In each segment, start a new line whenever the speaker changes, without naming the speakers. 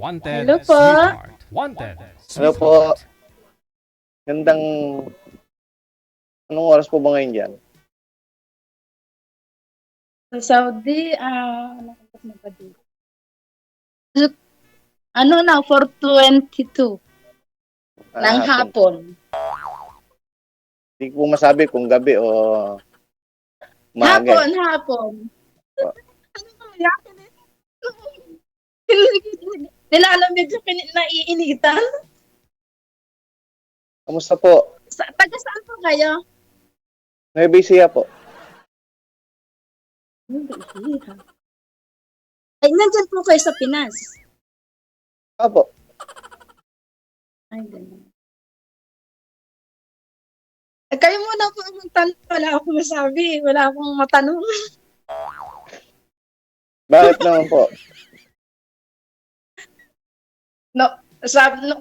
Wanted,
Hello po.
sweetheart. Wanted,
Hello po.
sweetheart.
Gandang... Anong oras po ba ngayon dyan?
Sa Saudi, ano ba dito? Ano na, 4:22 ng hapon.
Hindi ko masabi kung gabi o umaga.
Hapon.
Oh.
Ano ba yan? Nilalamig sa naiinitan?
Kamusta po?
Taga saan po kayo?
Nueva Ecija po.
Ay, nandyan po kayo sa Pinas.
Opo.
Ay, ganun. Kayo muna po ang tanong. Wala akong masabi. Wala akong matanong.
Bakit naman po?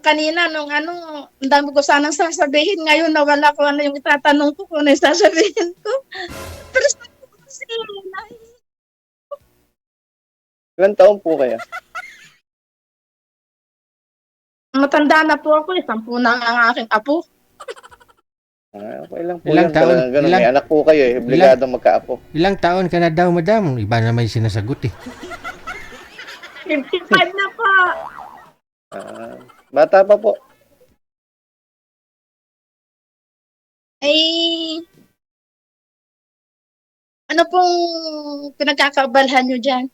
Kanina, nung ang dami ko sanang sasabihin. Ngayon, nawala ko ano yung itatanong ko kung ano yung sasabihin ko. Pero sabi ko kasi,
Ilan taon po kayo?
matanda na po ako. 10 na ang aking apo.
Okay lang po
Ilang
yan.
taon?
Talagang ganun. May anak po kayo eh. Obligado magkaapo.
Ilang taon ka na daw, madam? Iba na may sinasagot eh.
55 na po.
Bata pa po.
Ay, ano pong pinagkakaabalahan nyo dyan?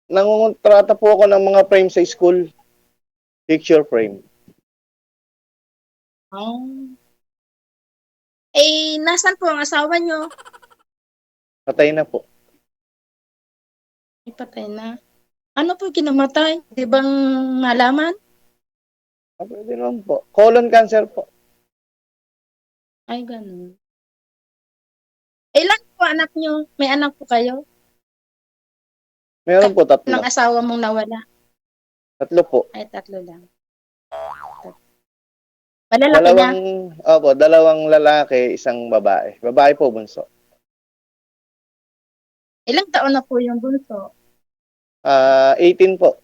Nangungontrata po ako ng mga frame sa school. Picture frame.
Oh. Eh, nasan po ang asawa nyo?
Patay na po.
Ipatay na. Ano po kinamatay? Di bang malaman?
Pwede naman po. Colon cancer po.
Ay, ganun. Ilan po anak nyo? May anak po kayo?
Meron po 3.
Ng asawa mong nawala?
3 po.
Ay, 3 lang. Malalaki na?
Dalawang lalaki, isang babae. Babae po, bunso.
Ilang taon na po yung bunso?
18 po.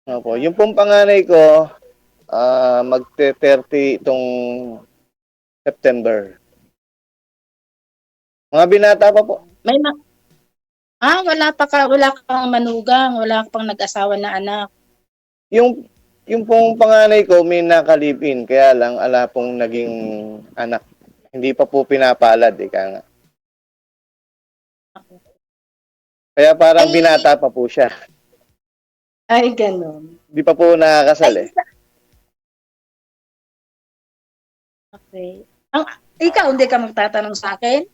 Opo. Yung pong panganay ko, magte-30 itong September. Mga binata pa po.
Wala kang manugang, wala kang nag-asawa na anak.
Yung pong panganay ko may nakalipin, kaya lang ala pong naging anak. Hindi pa po pinapalad, ika nga. Kaya parang binata pa po siya.
Ay, ganun.
Hindi pa po nakakasal eh.
Okay. Ikaw, hindi ka magtatanong sa akin?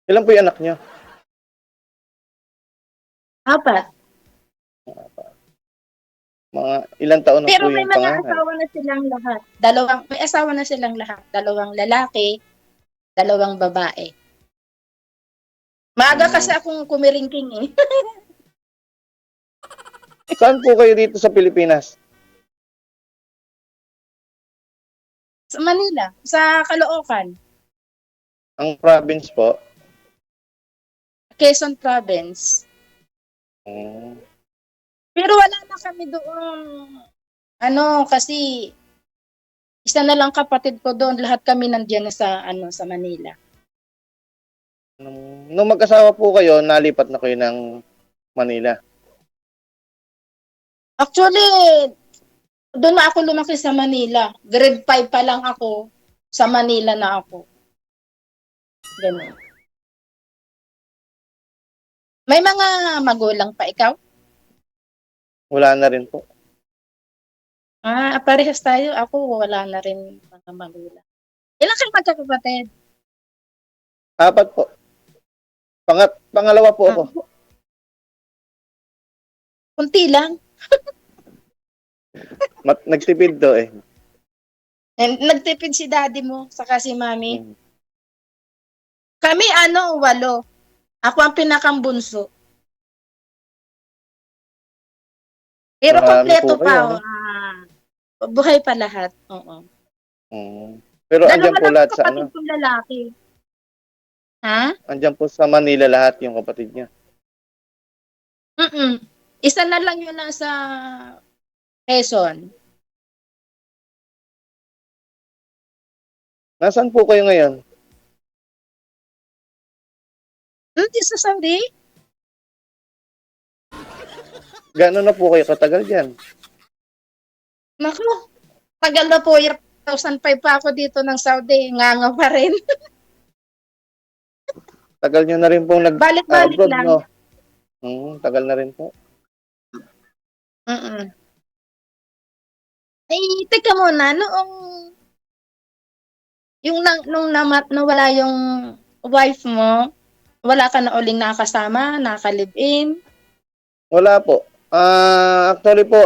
Ilan po yung anak niyo?
4.
Mga ilang taon na
Pero
po
may
yung
mga
panganay?
asawa na silang lahat. May asawa na silang lahat. 2 lalaki, 2 babae. Maaga kasi akong kumiringking eh.
Saan po kayo dito sa Pilipinas?
Sa Manila, sa Caloocan,
Ang province po?
Quezon Province. Pero wala na kami doon. Kasi isa na lang kapatid ko doon, lahat kami nandiyan sa sa Manila.
Nung magkasawa po kayo, nalipat na kayo ng Manila?
Actually, doon na ako lumaki sa Manila. Grade 5 pa lang ako, sa Manila na ako. Ganun. May mga magulang pa ikaw?
Wala na rin po.
Parehas tayo. Ako, wala na rin mga magulang. Ilan kayo magkakapatid?
4 po. Pangalawa po ako.
Kunti lang.
Nagtipid to eh.
Nagtipid si daddy mo, saka si mami. Kami 8. Ako ang pinakambunso. Pero
Marami
kompleto
po kayo,
pa. Buhay pa lahat. Oo.
Pero andyan
Dalawa
po
lang
lahat
ang
sa
kapatid kong lalaki. Ha?
andyan po sa Manila lahat yung kapatid niya.
Mm. Isa na lang yun nasa Quezon.
Nasaan po kayo ngayon?
Hindi sa Saudi?
Gaano na po kayo katagal dyan?
Naku, tagal na po. 2005 pa ako dito ng Saudi. Nga pa rin.
Tagal nyo na rin pong
Balik-balik
nag-abroad,
lang.
no? Tagal na rin po.
Mm. Eh, teka muna, nung nawala yung wife mo, wala ka na uling nakasama, nakalive-in.
Wala po. Actually po,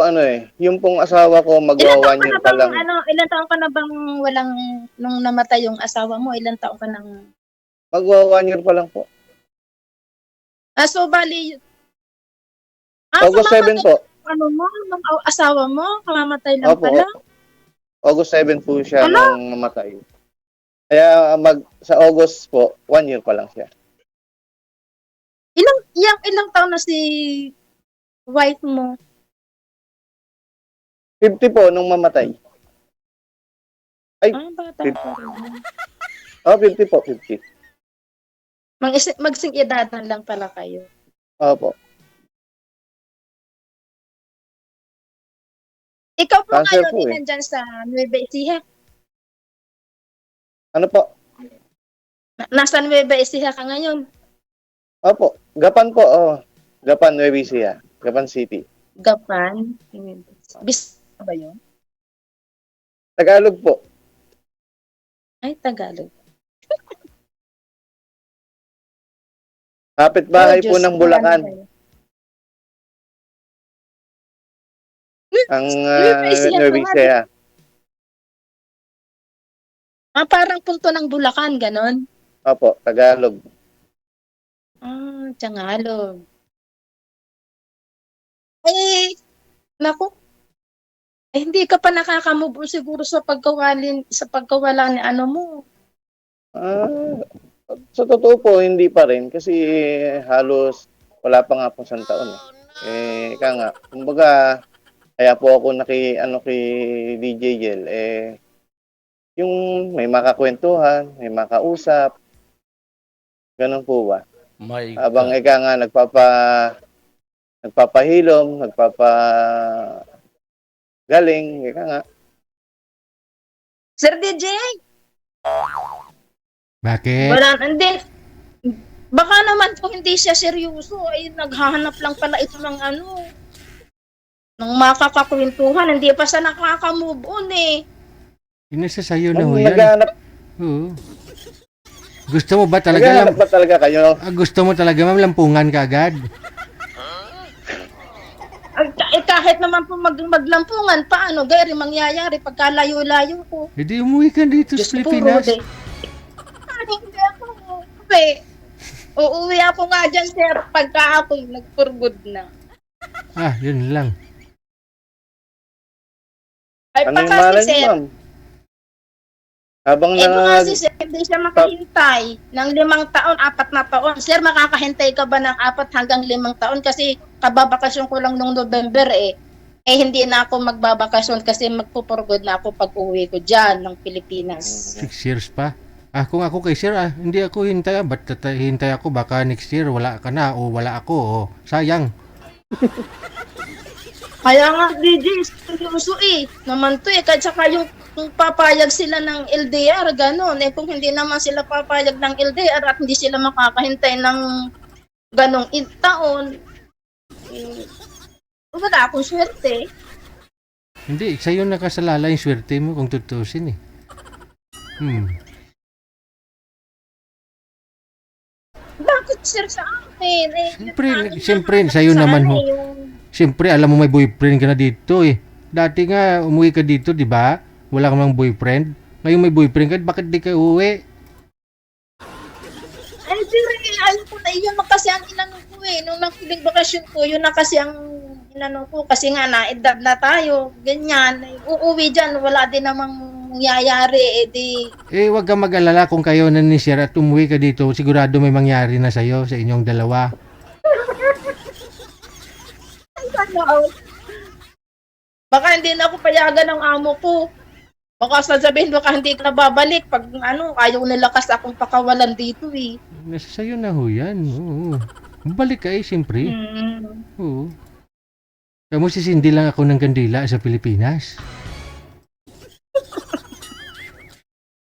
yung pong asawa ko
Ilan
magwa
taon
1
ka
year
na
pa
bang,
lang.
ilan taon ka na bang walang, nung namatay yung asawa mo, ilan taon ka nang,
Magwa 1 year pa lang po.
so bali,
August 7
kamamatay
po.
nung asawa mo, kamamatay lang
Opo,
pala.
August 7 po siya
Ano?
nung namatay. Kaya sa August po, 1 year pa lang siya.
Ilang taon na si wife mo?
50 po nung mamatay. Ay,
Bata pa rin.
50 po, 50.
Magsing-edadan lang pala kayo.
Opo.
Ikaw po
Cancer
ngayon,
po eh.
nandyan sa Nueva Ecija.
Ano po?
Nasa Nueva Ecija ka ngayon.
Opo. Gapan po, Gapan, Nueva Ecija. Gapan City.
Gapan. Bisaya ba yun?
Tagalog po.
Ay, Tagalog.
Kapit-bahay po
Diyos
ng
ko,
Bulacan.
ano kayo?
Ang
Nueva Ecija
Nueva
pa nga.
Ecija.
Parang punto ng Bulacan, ganon.
Opo, Tagalog.
Tagalog. Eh, naku. Hindi ka pa nakaka-move on siguro sa pagkawala ni ano mo.
Sa totoo po, hindi pa rin. Kasi halos wala pa nga po 1 taon. Nga, kumbaga, kaya po ako kay DJ Jel, yung may makakwentuhan, may makausap, ganun po ba?
My
Habang
God.
nga nagpapahilom, galing, nga.
Sir DJ,
Bakit?
hindi. Baka naman kung hindi siya seryoso, ay naghahanap lang pala ito ng ng makakakwentuhan. Hindi pa siya nakaka-move on eh.
Inasa sa'yo na ho
Ma'am,
yan. Oo. Gusto mo ba talaga
naghahanap ba talaga kayo?
gusto mo talaga ma'am lampungan ka agad?
Kahit naman po maglampungan, paano? Gary, mangyayari pagka layo-layo ko.
Hindi umuwi ka dito
Diyos
sa
ko,
Pilipinas.
Rude. Hindi ako uuwi. Uuwi ako nga dyan, sir, pagka ako nag-for-good na.
Yun lang.
Ay,
Ano yung
kasi,
malay niyo,
sir,
ma'am? Habang
ito nga si sir, hindi siya makahintay ng 5 taon, 4 na taon. Sir, makakahintay ka ba ng 4 hanggang 5 taon? Kasi kababakasyon ko lang nung November eh. Hindi na ako magbabakasyon kasi magpo-for-good na ako pag uwi ko dyan ng Pilipinas.
6 years pa. Kung ako kay sir, hindi ako hintay. Ba't hintay ako? Baka next year wala ka na o wala ako. Sayang.
Kaya nga, DJ, seryoso eh. Naman to eh. Kahit saka yung papayag sila ng LDR, gano'n. Kung hindi naman sila papayag ng LDR at hindi sila makakahintay ng ganong taon, wala akong swerte.
Hindi, sa'yo nakasalala yung swerte mo kung tutusin eh.
Bakit sir sa akin?
Siyempre, sa'yo naman ho. Siyempre, alam mo may boyfriend ka na dito eh. Dati nga, umuwi ka dito, di ba? Wala kang boyfriend. Ngayon may boyfriend ka, bakit di ka uwi?
Ay, sir, alam ko na yun na kasi ang inanong ko eh. Nung nakilig bakasyon ko, yun na kasi ang inanong ko. Kasi nga, na-edad na tayo. Ganyan. Uuwi dyan, wala din namang mangyayari, edi
Wag kang mag-alala kung kayo na ni Sir at umuwi ka dito, sigurado may mangyari na sa'yo sa inyong dalawa.
sana all. Baka hindi na ako payagan ng amo ko. Baka sasabihin, baka hindi ka na babalik pag ayaw nila kasi akong pakawalan dito eh.
Nasa sa'yo na ho yan. Oo. Balik ka siyempre.
Hmm.
Oo. Kamo sisindi lang ako ng kandila sa Pilipinas.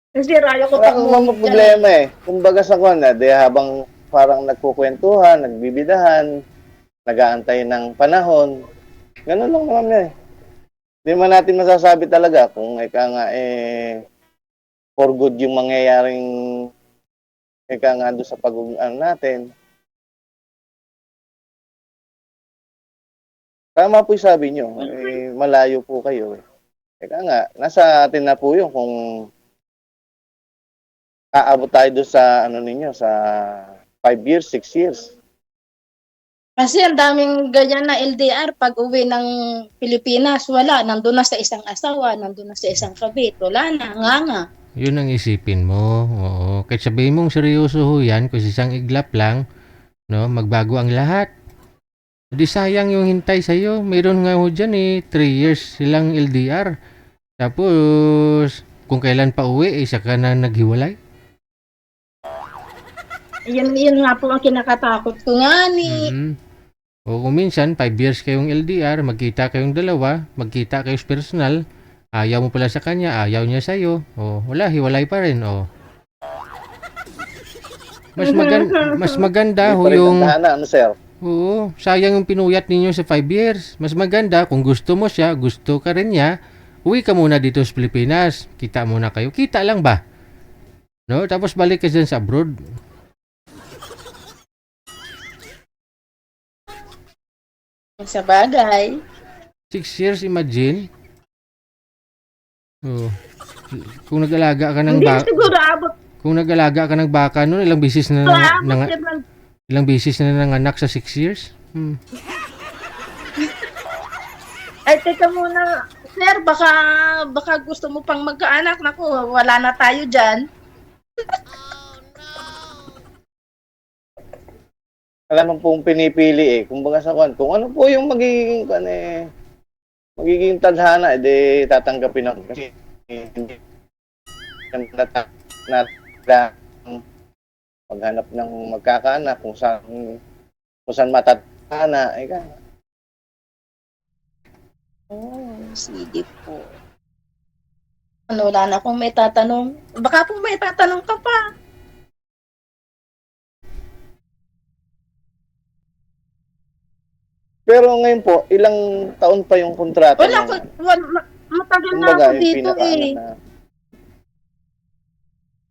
Kasi rayo ko
Wala
pag
akong mga problema eh. Kumbaga sa kanya, di habang parang nagkukwentuhan, nagbibidahan, nag-aantay ng panahon, ganun lang naman eh. Hindi man natin masasabi talaga kung ika nga for good yung mangyayaring ika nga doon sa pag-ano natin. Tama po yung sabi nyo, malayo po kayo eh. Ika nga, nasa atin na po yun kung aabot tayo doon sa ninyo, sa 5 years, 6 years.
Kasi ang daming ganyan na LDR pag uwi ng Pilipinas, wala. Nandun na sa isang asawa, nandun na sa isang kabit. Wala na, nga.
Yun ang isipin mo. Oo. Kahit sabihin mong seryoso ho yan, kung isang iglap lang, no, magbago ang lahat. Di sayang yung hintay sa'yo. Mayroon nga ho dyan 3 years silang LDR. Tapos, kung kailan pa uwi, saka na naghiwalay.
Yun nga po ang kinakatakot ko nga ni.
O kung minsan, 5 years kayong LDR, magkita kayong dalawa, magkita kayo sa personal, ayaw mo pala sa kanya, ayaw niya sa'yo, o wala, hiwalay pa rin, o. Mas maganda ho yung...
Ano, sir?
Oo, sayang yung pinuyat ninyo sa 5 years. Mas maganda kung gusto mo siya, gusto ka rin niya, uwi ka muna dito sa Pilipinas. Kita muna kayo. Kita lang ba? No? Tapos balik ka dyan sa abroad.
Sa bagay.
6 years, imagine. Oh. Kung nag-alaga ka ng
Hindi
baka,
siguro abot.
kung nag-alaga ka ng baka noon, ilang bisis na ilang bisis na nanganak sa 6 years?
Ay, teka muna. Sir, baka gusto mo pang magkaanak. Naku, wala na tayo dyan.
Alam mo pong pinipili eh. Kumbaga sa kung ano po yung magiging tadhana, tatanggapin ako. Kasi hindi na maghanap ng magkakaanak kung saan matatana.
Sige po. Wala na akong may tatanong. Baka kung may tatanong ka pa.
Pero ngayon po, ilang taon pa yung kontrata?
Matagal na ako dito eh.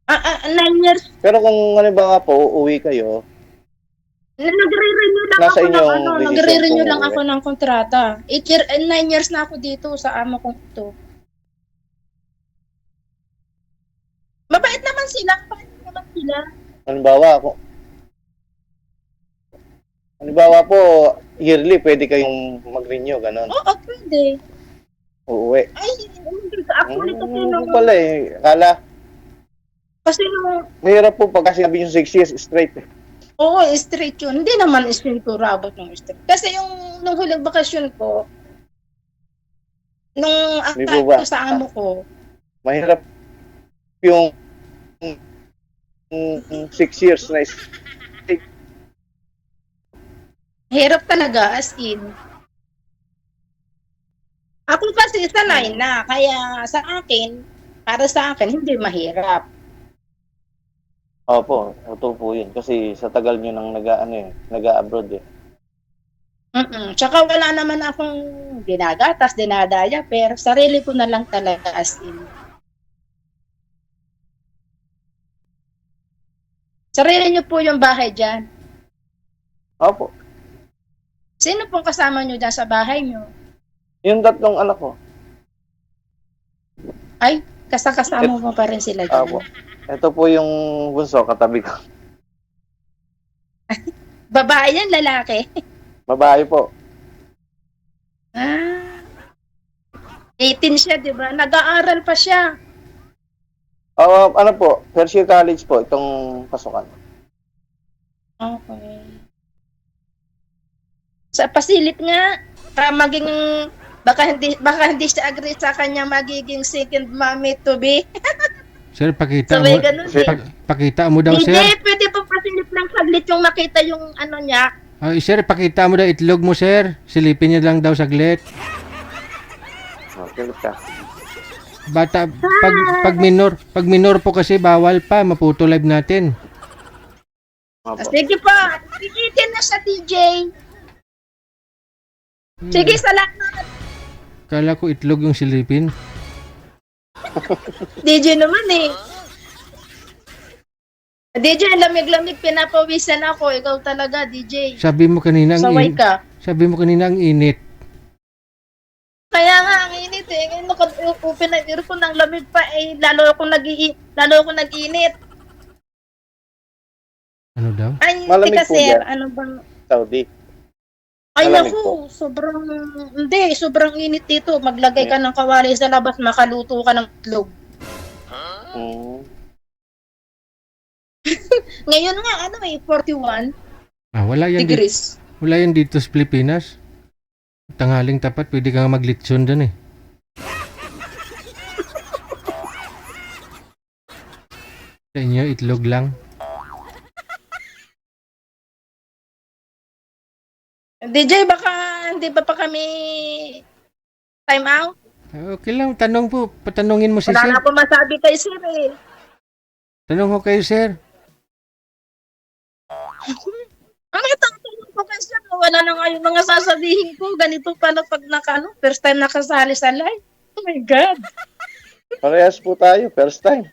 9 years.
Pero kung halimbawa po, uuwi kayo,
nagre-renew lang
nasa
ako
inyong
ng
decision
nagre-renew
kung
lang
uuwi.
ako ng kontrata. 9 years na ako dito sa amo kong ito. Mabait naman sila.
Halimbawa po, yearly, pwede kayong mag-renew, gano'n.
Oo, pwede.
Uuwi.
Ay, actually kasi nung...
pala eh. Akala,
Kasi nung...
mahirap po pag sinabi yung 6 years straight.
Oo, straight yun. Hindi naman abot ng straight. Kasi nung huling bakasyon ko, nung
Di
akay
po ba?
ko sa amo ko,
Mahirap yung 6 years na straight.
hirap talaga, as in. Ako kasi sanay na, kaya para sa akin, hindi mahirap.
Opo, ito po yun. Kasi sa tagal nyo nang nag-abroad eh.
Tsaka wala naman akong dinagatas, dinadaya, pero sarili ko na lang talaga as in. Sarili niyo po yung bahay dyan.
Opo.
Sino pong kasama niyo dyan sa bahay niyo?
Yung 3 anak ko.
Ay, kasama mo pa rin sila dyan.
Opo. Ito po yung bunso, katabi ko.
Babae yan, lalaki?
Babae po.
18 siya, di ba? Nag-aaral pa siya.
Ano po, first year college po, itong pasukan.
Okay. Sa pasilip nga, para maging, baka hindi siya agree sa kanya magiging second mommy to be.
Sir, pakita
So,
mo.
may ganun din.
Pakita mo daw,
DJ,
sir.
pwede pa pasilip lang saglit yung makita yung ano niya.
Ay, sir, pakita mo daw itlog mo, sir. Silipin niya lang daw saglit.
Okay, ka.
Bata, pag minor po kasi bawal pa, maputo live natin.
Opo.
Sige pa, ikitin na sa DJ. Sige, salamat.
Kala ko itlog yung silipin.
DJ naman eh. DJ, lamig-lamig, pinapawisan ako. Ikaw talaga, DJ.
Sabi mo kanina ang
Saway ka.
Sabi mo kanina ang init.
Kaya nga, ang init eh. Ngayon, open na aircon ng lamig pa eh. Lalo ako nag-init.
Ano daw?
Ay,
Malamig
teka
po
sir,
dyan.
ano bang...
Saudi.
Ay,
Malamig
naku, sobrang init dito. Maglagay ka ng kawali sa labas, makaluto ka ng itlog.
Mm.
Ngayon nga, 41
Wala yan dito.
degrees.
Wala yan dito sa Pilipinas. Tanghaling tapat, pwede kang maglitson dun eh. Sa inyo, itlog lang.
DJ, baka hindi pa kami time out?
Okay lang, tanong po. Patanungin mo si
Wala
sir.
na ako masabi kay sir eh.
Tanong ko kayo, sir.
Ano itong tanong ko kay sir? Wala na nga yung mga sasabihin ko. Ganito pala pag first time nakasali sa live. Oh my God.
Parehas po tayo, first time.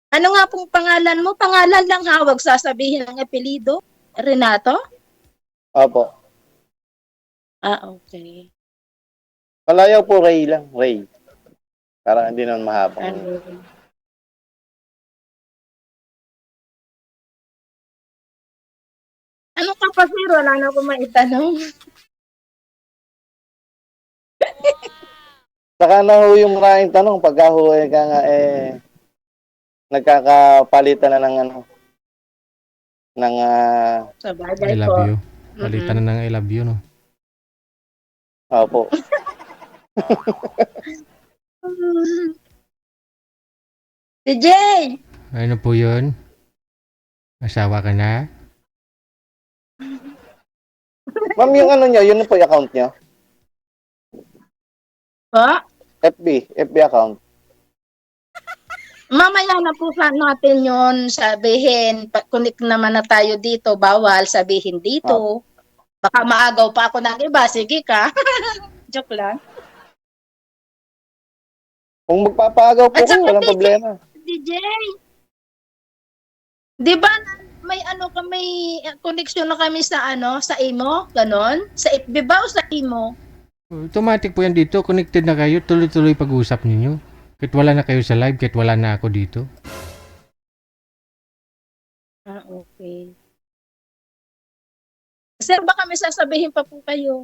Ano nga pong pangalan mo? Pangalan lang ha, wag sasabihin ang apelido. Renato?
Opo.
Okay.
Palayaw po, Ray lang. Ray. Para hindi naman mahabang.
Ano ka pa sir? Wala na akong maitanong.
Saka na ho yung maraming tanong, pagka ho ka nga nagkakapalitan na ng ng
Sa
I
bagay
love
po.
you. Palitan na ng I love you, no?
opo.
DJ!
Ano po yun? Asawa ka na?
Ma'am, yung nyo, yun po yung account nyo?
Pa?
FB account.
Mamaya na po natin yon sabihin. Connect naman na tayo dito. Bawal sabihin dito. Baka maagaw pa ako ng iba. Sige ka. Joke lang.
Kung magpapaagaw po
At
ko,
saka,
walang problema.
DJ! Di ba may may connection na kami sa sa Imo? Ganon? Sa FB ba o sa Imo?
Automatic po yan dito. Connected na kayo. Tuloy-tuloy pag-usap ninyo. Kahit wala na kayo sa live, kahit wala na ako dito.
Okay. Sir, baka may sasabihin pa po kayo.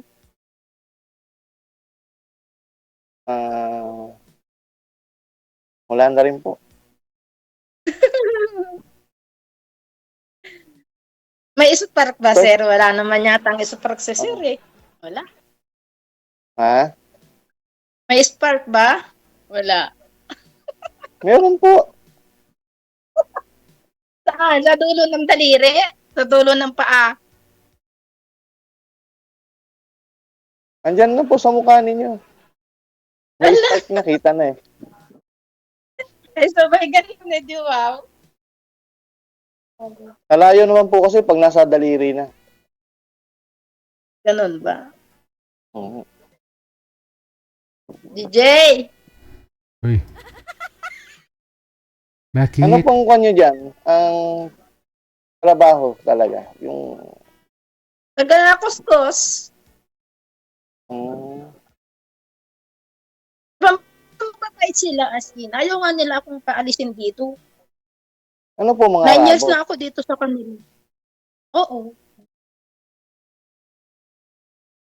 Wala na rin po.
May spark ba, sir? Wala naman yata ang spark sa sir eh. Wala.
Ha?
May spark ba? Wala.
Meron po.
Saan? Sa dulo ng daliri? Sa dulo ng paa?
Andyan na po sa mukha ninyo. May spark nakita na eh.
Ay, sabay ganun na, di wow.
Kalayo naman po kasi pag nasa daliri na.
Ganun ba?
Mhm.
DJ!
Uy. Bakit?
Ano pong kanyo dyan? Ang trabaho talaga. Yung...
Nagkakakustos. Mababait sila as in. Ayaw nga nila akong paalisin dito.
Ano po mga
9 years
Arabo?
na ako dito sa kanila. Oo.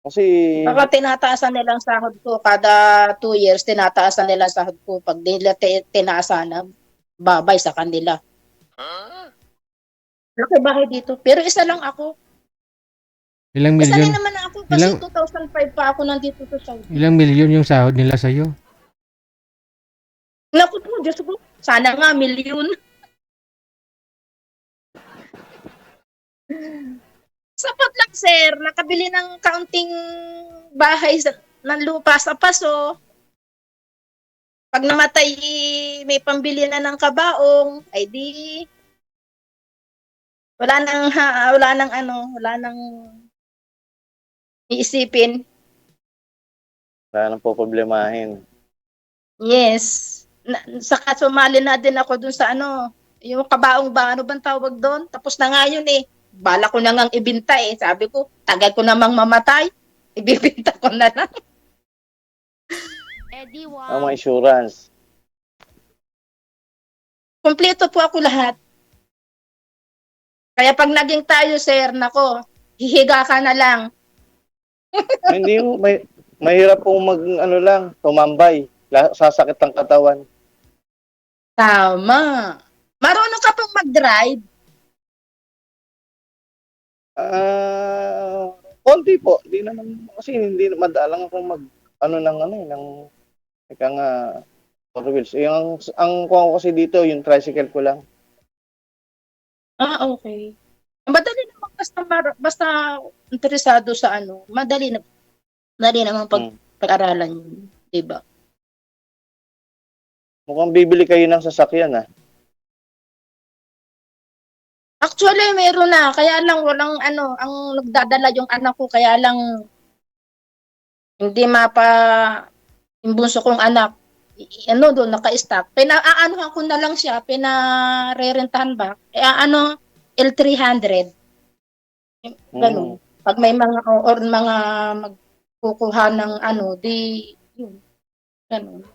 Kasi,
Baka tinataasan nilang sahod ko kada 2 years, tinataasan nila sahod ko. Pag di nila tinaasan na, babay sa kanila. Laki bahay dito. Pero isa lang ako.
Ilang
Isa
milyon?
lang naman ako kasi 2005 pa ako nandito sa Saudi.
Ilang milyon yung sahod nila sa'yo?
Naku po, Diyos ko. Sana nga, milyon. Sapat lang, sir. Nakabili ng kaunting bahay ng lupa sa paso. Pag namatay, may pambili na ng kabaong. Ay di, wala nang iisipin.
wala nang po problemahin.
Yes. Saka sumali na din ako dun sa yung kabaong ba, ano bang tawag doon? Tapos na nga yun eh. Bala ko na ngang ibinta eh. Sabi ko, tagal ko namang mamatay. Ibibinta ko na lang.
Eddie,
Ang
wow.
mga insurance.
Kompleto po ako lahat. Kaya pag naging tayo, sir, nako, hihiga ka na lang.
Hindi mo, mahirap pong tumambay. Sasakit ang katawan.
Tama. Marunong ka pong mag-drive.
Konti po. Hindi naman, kasi hindi madalang akong ika nga, 4 wheels. Ang kuha ko kasi dito, yung tricycle ko lang.
Ah, okay. Madali naman basta interesado sa madali naman pag-aralan yun, 'di ba?
Mukhang bibili kayo ng sasakyan, ah.
Actually, meron na. Kaya lang walang ang nagdadala yung anak ko. Kaya lang hindi yung bunso kong anak. Doon, naka-stock. Pinaanuhan ko na lang siya. Pinarerentahan ba? L300. Ganun. Pag may mga, or mga magkukuha ng yun. Ganun.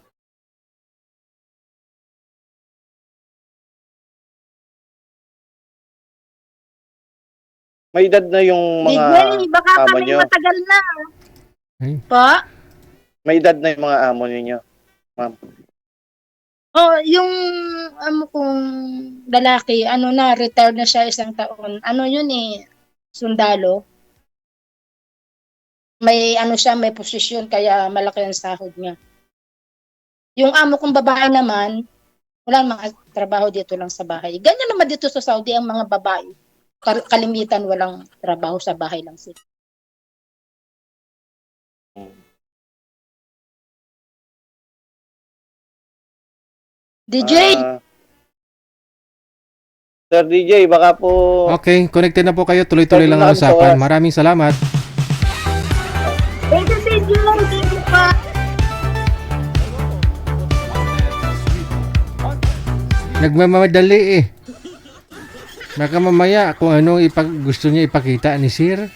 May edad na yung mga
DJ, baka
amo
kami
nyo.
matagal na.
Ay.
Pa?
May edad na yung mga amo ninyo. Ma'am.
Oh, yung kong lalaki, retired na siya 1 taon. Yun eh, sundalo. May siya, may posisyon kaya malaki ang sahod niya. Yung amo kong babae naman, wala namang trabaho dito lang sa bahay. Ganyan naman dito sa Saudi ang mga babae. Kalimitan walang trabaho sa bahay lang sila. DJ,
Sir DJ, baka po
Okay, connected na po kayo. Tuloy-tuloy lang ang
Sabi na
usapan.
oras.
Maraming salamat.
thank you pa.
Nagmamadali eh. Baka mamaya kung ano gusto niya ipakita ni Sir.